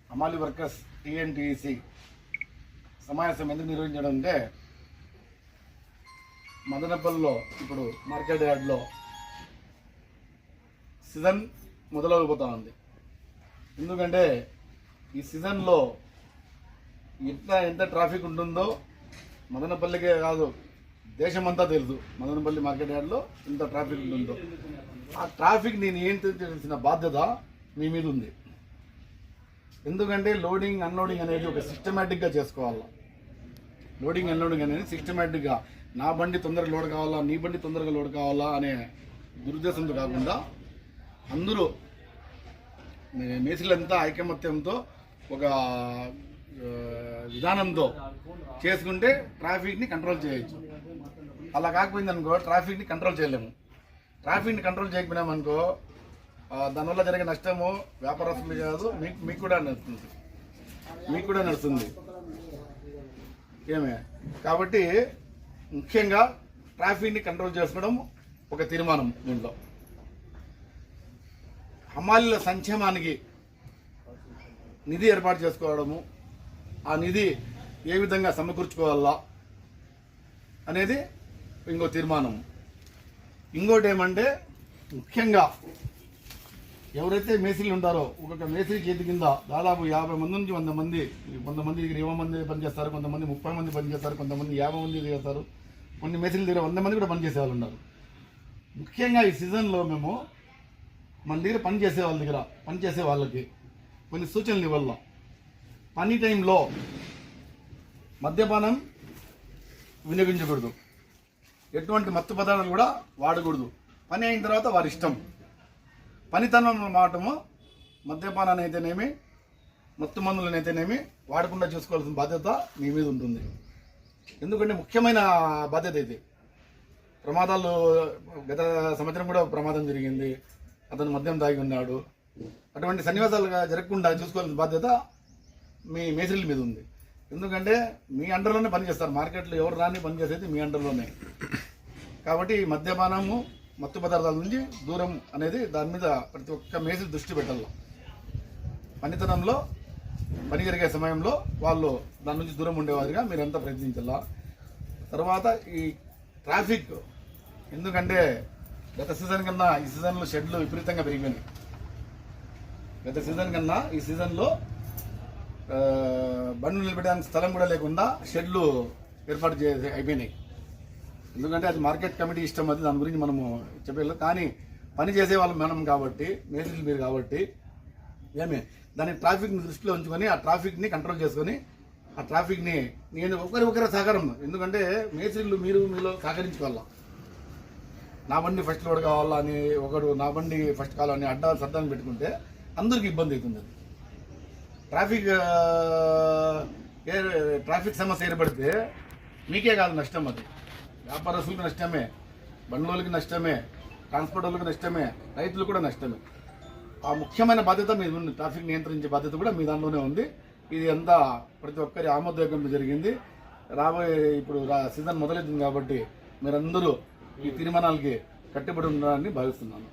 హమాలి workers TNTC సమావేశం ఎందుకు నిర్వహించడం అంటే మదనపల్లిలో ఇప్పుడు మార్కెట్ యార్డ్లో సీజన్ మొదలైపోతా ఉంది. ఎందుకంటే ఈ సీజన్లో ఎంత ట్రాఫిక్ ఉంటుందో మదనపల్లికే కాదు దేశమంతా తెలుసు. మదనపల్లి మార్కెట్ యార్డ్లో ఎంత ట్రాఫిక్ ఉంటుందో ఆ ట్రాఫిక్ని నియంత్రించాల్సిన బాధ్యత మీ మీద ఉంది. ఎందుకంటే లోడింగ్ అన్లోడింగ్ అనేది ఒక సిస్టమేటిక్గా చేసుకోవాలి. లోడింగ్ అన్లోడింగ్ అనేది సిస్టమేటిక్గా నా బండి తొందరగా లోడ్ కావాలా, నీ బండి తొందరగా లోడ్ కావాలా అనే దురుద్దేశంతో కాకుండా అందరూ మేస్త్రీలంతా ఐకమత్యంతో ఒక విధానంతో చేసుకుంటే ట్రాఫిక్ని కంట్రోల్ చేయొచ్చు. అలా కాకపోయిందనుకో ట్రాఫిక్ని కంట్రోల్ చేయలేము. ట్రాఫిక్ని కంట్రోల్ చేయకపోయినామనుకో దానివల్ల జరిగే నష్టము వ్యాపారస్తులు కాదు, మీకు కూడా నడుస్తుంది. ఏమే కాబట్టి ముఖ్యంగా ట్రాఫిక్ని కంట్రోల్ చేసుకోవడం ఒక తీర్మానం. దీంట్లో హమాలీల సంక్షేమానికి నిధి ఏర్పాటు చేసుకోవడము, ఆ నిధి ఏ విధంగా సమకూర్చుకోవాలా అనేది ఇంకో తీర్మానం. ఇంకోటి ఏమంటే ముఖ్యంగా ఎవరైతే మేస్త్రీలు ఉంటారో ఒక్కొక్క మేస్త్రీ చేతి కింద దాదాపు 50 మంది నుంచి 100 మంది, కొంతమంది 20 మంది పనిచేస్తారు, కొంతమంది 30 మంది పనిచేస్తారు, కొంతమంది 50 మంది చేస్తారు, కొన్ని మేస్త్రీల దగ్గర 100 మంది కూడా పనిచేసే వాళ్ళు ఉన్నారు. ముఖ్యంగా ఈ సీజన్లో మేము మన దగ్గర పనిచేసే వాళ్ళకి కొన్ని సూచనలు ఇవ్వాల. పని టైంలో మద్యపానం వినియోగించకూడదు, ఎటువంటి మత్తు పదార్థాలు కూడా వాడకూడదు. పని అయిన తర్వాత వారి ఇష్టం. పనితనం మాటము మద్యపానాన్ని అయితేనేమి మత్తు మందులను అయితేనేమి వాడకుండా చూసుకోవాల్సిన బాధ్యత మీ మీద ఉంటుంది. ఎందుకంటే ముఖ్యమైన బాధ్యత ఇది. ప్రమాదాలు గత సంవత్సరం కూడా ప్రమాదం జరిగింది, అతను మద్యం తాగి ఉన్నాడు. అటువంటి సన్నివేశాలుగా జరగకుండా చూసుకోవాల్సిన బాధ్యత మీ మేస్త్రీల మీద ఉంది. ఎందుకంటే మీ అండర్లోనే పనిచేస్తారు. మార్కెట్లో ఎవరు రాని పనిచేసేది మీ అండర్లోనే. కాబట్టి మద్యపానము మత్తు పదార్థాల నుంచి దూరం అనేది దాని మీద ప్రతి ఒక్క మేస్త్రి దృష్టి పెట్టాలి. పనితనంలో పని జరిగే సమయంలో వాళ్ళు దాని నుంచి దూరం ఉండేవారిగా మీరంతా ప్రయత్నించాలా. తర్వాత ఈ ట్రాఫిక్, ఎందుకంటే గత సీజన్ కన్నా ఈ సీజన్లో షెడ్లు విపరీతంగా పెరిగిపోయినాయి. గత సీజన్ కన్నా ఈ సీజన్లో బండ్లు నిలబెట్టడానికి స్థలం కూడా లేకుండా షెడ్లు ఏర్పాటు అయిపోయినాయి. ఎందుకంటే అది మార్కెట్ కమిటీ ఇష్టం, అది దాని గురించి మనము చెప్పలేదు. కానీ పని చేసే వాళ్ళు మనం కాబట్టి, మేస్త్రీలు మీరు కాబట్టి దాన్ని ట్రాఫిక్ని దృష్టిలో ఉంచుకొని ఆ ట్రాఫిక్ని కంట్రోల్ చేసుకొని ఆ ట్రాఫిక్ని నేను ఒకరి సహకారం. ఎందుకంటే మేస్త్రీలు మీలో సహకరించుకోవాలా. నా బండి ఫస్ట్ లోడ్ కావాలా అని ఒకడు నా బండి ఫస్ట్ కావాలని అడ్డాలు సర్దాన్ని పెట్టుకుంటే అందరికీ ఇబ్బంది అవుతుంది. ట్రాఫిక్ సమస్య ఏర్పడితే మీకే కాదు నష్టం, అది వ్యాపారస్తులకు నష్టమే, బండ్లోళ్ళకి నష్టమే, ట్రాన్స్పోర్ట్ వాళ్ళకి నష్టమే, రైతులకు కూడా నష్టమే. ఆ ముఖ్యమైన బాధ్యత మీద ఉంది. ట్రాఫిక్ నియంత్రించే బాధ్యత కూడా మీ దాంట్లోనే ఉంది. ఇది అంతా ప్రతి ఒక్కరి ఆమోదయోగంగా జరిగింది. రాబోయే ఇప్పుడు సీజన్ మొదలవుతుంది కాబట్టి మీరందరూ ఈ తీర్మానాలకి కట్టుబడి ఉండాలని భావిస్తున్నాను.